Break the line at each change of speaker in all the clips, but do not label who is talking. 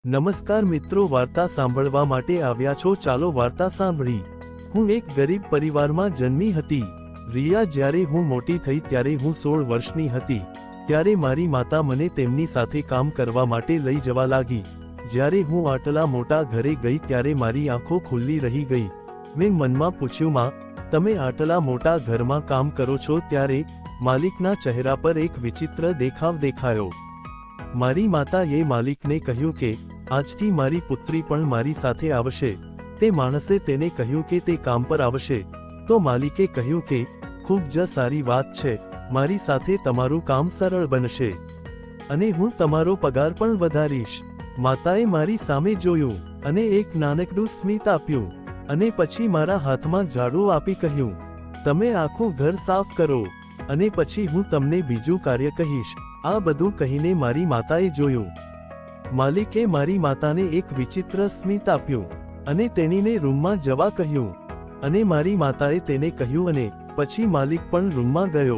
નમસ્કાર મિત્રો, વાર્તા સાંભળવા માટે આવ્યા છો? ચાલો વાર્તા સાંભળી. હું એક ગરીબ પરિવારમાં જન્મી હતી. રિયા, જ્યારે હું મોટી થઈ ત્યારે હું 16 વર્ષની હતી. ત્યારે મારી માતા મને તેમની સાથે કામ કરવા માટે લઈ જવા લાગી. જ્યારે હું આટલા મોટા ઘરે ગઈ ત્યારે મારી આંખો ખુલ્લી રહી ગઈ. મેં મનમાં પૂછ્યું, માં, તમે આટલા મોટા ઘરમાં કામ કરો છો? ત્યારે માલિકના ચહેરા પર એક વિચિત્ર દેખાવ દેખાયો. મારી માતાએ માલિકને કહ્યું કે આજથી મારી પુત્રી પણ મારી સાથે આવશે. તે માણસે તેને કહ્યું કે તે કામ પર આવશે. તો માલિકે કહ્યું કે ખૂબ જ સારી વાત છે, મારી સાથે તમારું કામ સરળ બનશે અને હું તમારો પગાર પણ વધારીશ. માતાએ મારી સામે જોયું અને એક નાનકડું સ્મિત આપ્યું અને પછી મારા હાથમાં ઝાડુ આપી કહ્યું, તમે આખું ઘર સાફ કરો અને પછી હું તમને બીજું કાર્ય કહીશ. આ બધું કહીને મારી માતાએ જોયું. માલિકે મારી માતાને એક વિચિત્ર સ્મિત આપ્યું અને તેણીને રૂમમાં જવા કહ્યું અને મારી માતાએ તેને કહ્યું અને પછી માલિક પણ રૂમમાં ગયો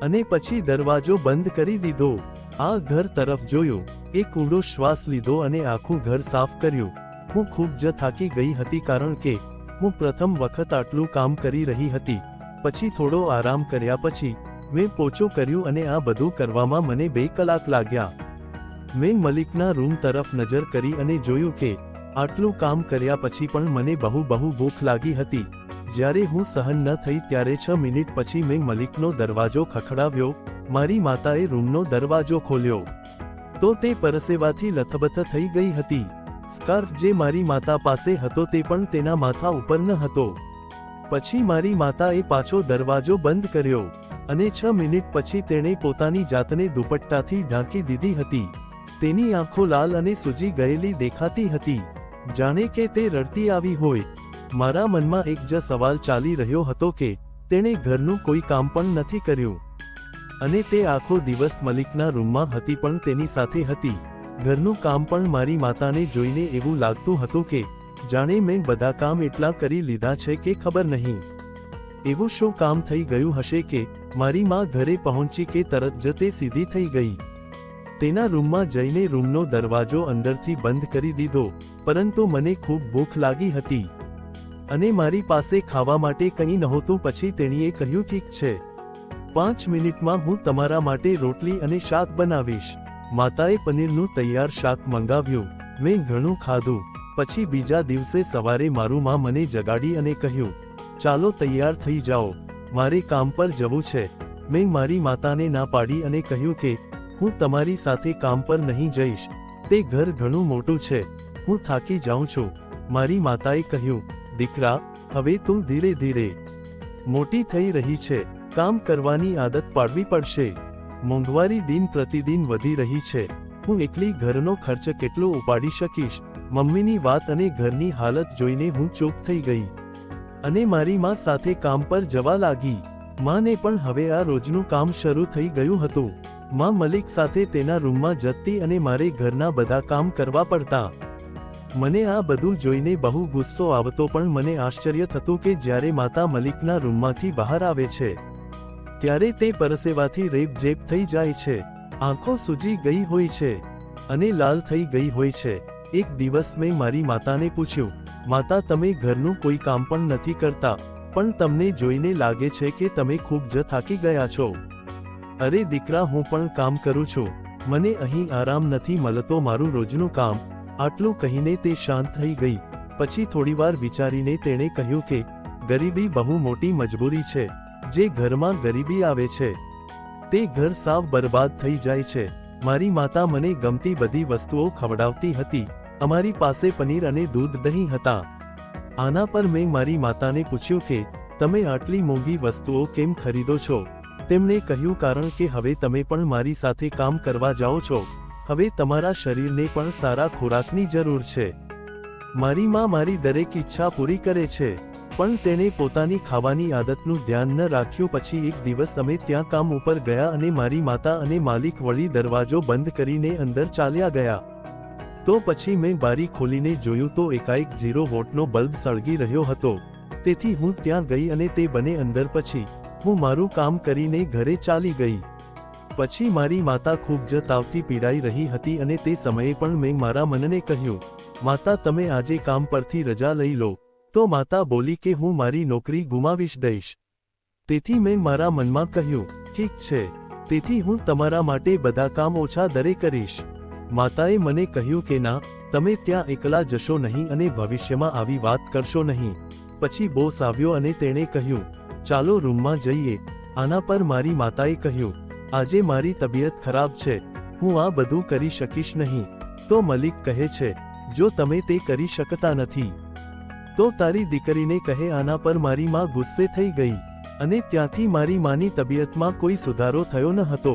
અને પછી દરવાજો બંધ કરી દીધો. આ ઘર તરફ જોયું, એક ઊંડો શ્વાસ લીધો અને આખું ઘર સાફ કર્યું. હું ખૂબ જ થાકી ગઈ હતી કારણ કે હું પ્રથમ વખત આટલું કામ કરી રહી હતી. પછી થોડો આરામ કર્યા પછી મેં પોચો કર્યું અને આ બધું કરવામાં મને 2 કલાક લાગ્યા. મેં મલિકના રૂમ તરફ નજર કરી અને જોયું કે આટલું કામ કર્યા પછી પણ મને બહુ ભૂખ લાગી હતી. જ્યારે હું સહન ન થઈ ત્યારે 6 મિનિટ પછી મેં મલિકનો દરવાજો ખખડાવ્યો. મારી માતાએ રૂમનો દરવાજો ખોલ્યો તો તે પરસેવાથી લથબથ થઈ ગઈ હતી. સ્કાર્ફ જે મારી માતા પાસે હતો તે પણ તેના માથા ઉપર ન હતો. પછી મારી માતાએ પાછો દરવાજો બંધ કર્યો અને 6 મિનિટ પછી તેણે પોતાની જાતને દુપટ્ટાથી ઢાંકી દીધી હતી. તેની આંખો લાલ અને સૂજી ગયેલી દેખાતી હતી, જાણે કે તે રડતી આવી હોય. મારા મનમાં એક જ સવાલ ચાલી રહ્યો હતો કે તેણે ઘરનું કોઈ કામ પણ નથી કર્યું અને તે આખો દિવસ મલિકના રૂમમાં હતી પણ તેની સાથે હતી. ઘરનું કામ પણ મારી માતાને જોઈને એવું લાગતું હતું કે જાણે મેં બધા કામ એટલા કરી લીધા છે કે ખબર નહીં. એવું શું કામ થઈ ગયું હશે કે મારી માં ઘરે પહોંચી કે તરત જ તે સીધી થઈ ગઈ. તેના રૂમમાં જઈને રૂમનો દરવાજો અંદરથી બંધ કરી દીધો. પરંતુ મને ખૂબ ભૂખ લાગી હતી અને મારી પાસે ખાવા માટે કંઈ નહોતું. પછી તેણીએ કહ્યું, ઠીક છે, 5 મિનિટમાં હું તમારા માટે રોટલી અને શાક બનાવીશ. માતાએ પનીરનું તૈયાર શાક મંગાવ્યું. મેં ઘણું ખાધું. પછી બીજા દિવસે સવારે મારું માં મને જગાડી અને કહ્યું, ચાલો તૈયાર થઈ જાઓ, મારે કામ પર જવું છે. મેં મારી માતાને ના પાડી અને કહ્યું કે હું તમારી સાથે કામ પર નહીં જઈશ. તે ઘર ઘણું મોટું છે, હું થાકી જાઉં છું. મારી માતાએ કહ્યું, દીકરા, હવે તું ધીરે ધીરે મોટી થઈ રહી છે, કામ કરવાની આદત પાડવી પડશે. મોંઘવારી દિન પ્રતિદિન વધી રહી છે. હું એકલી ઘરનો ખર્ચ કેટલો ઉપાડી શકીશ? મમ્મીની વાત અને ઘરની હાલત જોઈને હું ચૂપ થઈ ગઈ અને મારી માં સાથે કામ પર જવા લાગી. માને પણ હવે આ રોજનું કામ શરૂ થઈ ગયું હતું. માં મલિક સાથે તેના રૂમમાં જતી અને મારે ઘરના બધા કામ કરવા પડતા. મને આ બધું જોઈને બહુ ગુસ્સો આવતો પણ મને આશ્ચર્ય થતું કે જ્યારે માતા મલિકના રૂમમાંથી બહાર આવે છે ત્યારે તે પરસેવાથી રેપઝેપ થઈ જાય છે, આંખો સૂજી ગઈ હોય છે અને લાલ થઈ ગઈ હોય છે. એક દિવસ મેં મારી માતાને પૂછ્યું, માતા, તમે ઘરનું કોઈ કામ પણ નથી કરતા પણ તમને જોઈને લાગે છે કે તમે ખૂબ જ થાકી ગયા છો. અરે દીકરા, હું પણ કામ કરું છું, મને અહીં આરામ નથી મળતો, મારું રોજનું કામ. આટલું કહીને તે શાંત થઈ ગઈ. પછી થોડીવાર વિચારીને તેણે કહ્યું કે ગરીબી બહુ મોટી મજબૂરી છે. જે ઘરમાં ગરીબી આવે છે તે ઘર સાવ બરબાદ થઈ જાય છે. મારી માતા મને ગમતી બધી વસ્તુઓ ખવડાવતી હતી. અમારી પાસે પનીર અને દૂધ દહીં હતા. આના પર મેં મારી માતાને પૂછ્યું કે તમે આટલી મોંઘી વસ્તુઓ કેમ ખરીદો છો? તેમણે કહ્યું, કારણ કે હવે તમે પણ મારી સાથે કામ કરવા જાઓ છો. હવે તમારા શરીરને પણ સારા ખોરાકની જરૂર છે. મારી માં મારી દરેક ઈચ્છા પૂરી કરે છે પણ તેણે પોતાની ખાવાની આદતનું ધ્યાન ન રાખ્યું. પછી એક દિવસ અમે ત્યાં કામ ઉપર ગયા અને મારી માતા અને માલિક વળી દરવાજો બંધ કરીને અંદર ચાલ્યા ગયા. તો પછી મેં બારી ખોલીને જોયું તો એકાએક 0 વોટનો બલ્બ સળગી રહ્યો હતો. તેથી હું ત્યાં ગઈ અને તે બંને અંદર. પછી હું મારું કામ કરીને ઘરે ચાલી ગઈ. પછી મારી માતા ખૂબ જ તાવથી પીડાઈ રહી હતી અને તે સમયે પણ મેં મારા મનને કહ્યું, માતા તમે આજે કામ પરથી રજા લઈ લો. તો માતા બોલી કે હું મારી નોકરી ગુમાવીશ દઈશ. તેથી મેં મારા મનમાં કહ્યું, ઠીક છે, તેથી હું તમારા માટે બધા કામ ઓછા દરે કરીશ. માતાએ મને કહ્યું કે ના, તમે ત્યાં એકલા જશો નહીં અને ભવિષ્યમાં આવી વાત કરશો નહીં. પછી બોસ આવ્યો અને તેણે કહ્યું, ચાલો રૂમમાં જઈએ. આના પર મારી માતાએ કહ્યું, આજે મારી તબિયત ખરાબ છે, હું આ બધું કરી શકીશ નહીં. તો મલિક કહે છે, જો તમે તે કરી શકતા નથી તો તારી દીકરીને કહે. આના પર મારી માં ગુસ્સે થઈ ગઈ અને ત્યાંથી મારી માની તબિયતમાં કોઈ સુધારો થયો ન હતો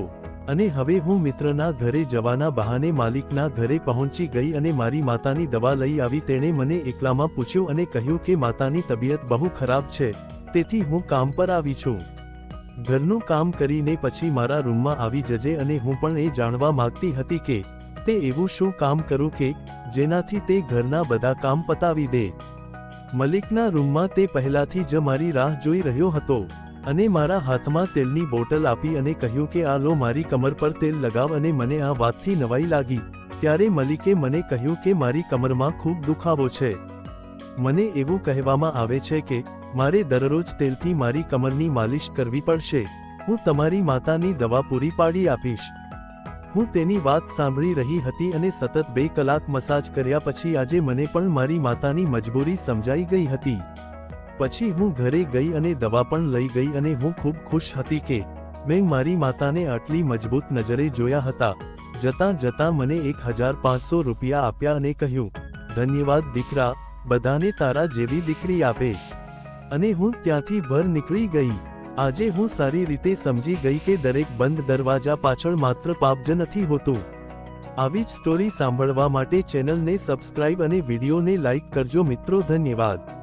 અને હવે હું મિત્રના ઘરે જવાના બહાને માલિકના ઘરે પહોંચી ગઈ અને મારી માતાની દવા લઈ આવી. તેણે મને એકલામાં પૂછ્યું અને કહ્યું કે માતાની તબિયત બહુ ખરાબ છે, તેથી હું કામ પર આવી છું. ઘરનું કામ કરીને પછી મારા રૂમમાં આવી જજે. અને હું પણ એ જાણવા માંગતી હતી કે તે એવું શું કામ કરું કે જેનાથી તે ઘરના બધા કામ પતાવી દે. મલિકના રૂમમાં તે પહેલાથી જ મારી રાહ જોઈ રહ્યો હતો અને મારા હાથમાં તેલની બોટલ આપી અને કહ્યું કે આ લો, મારી કમર પર તેલ લગાવ. અને મને આ વાતથી નવાઈ લાગી. ત્યારે મલિકે મને કહ્યું કે મારી કમરમાં ખૂબ દુખાવો છે. મને એવું કહેવામાં આવે છે કે મારે દરરોજ તેલથી મારી કમરની માલિશ કરવી પડશે. હું તમારી માતાની દવા પૂરી પાડી આપીશ. હું તેની વાત સાંભળી રહી હતી અને સતત 2 કલાક મસાજ કર્યા પછી આજે મને પણ મારી માતાની મજબૂરી સમજાઈ ગઈ હતી. પછી હું ઘરે ગઈ અને દવા પણ લઈ ગઈ અને હું ખૂબ ખુશ હતી કે મેં મારી માતાને આટલી મજબૂત નજરે જોયા હતા. જતાં જતાં મને 1500 રૂપિયા આપ્યા અને કહ્યું, ધન્યવાદ દીકરા, બધાને તારા જેવી દીકરી આપે. અને હું ત્યાંથી બહાર નીકળી ગઈ. આજે હું સારી રીતે સમજી ગઈ કે દરેક બંધ દરવાજા પાછળ માત્ર પાપ જ નથી હોતું. આવી જ સ્ટોરી સાંભળવા માટે ચેનલને સબસ્ક્રાઇબ અને વિડીયોને લાઇક કરજો મિત્રો. ધન્યવાદ.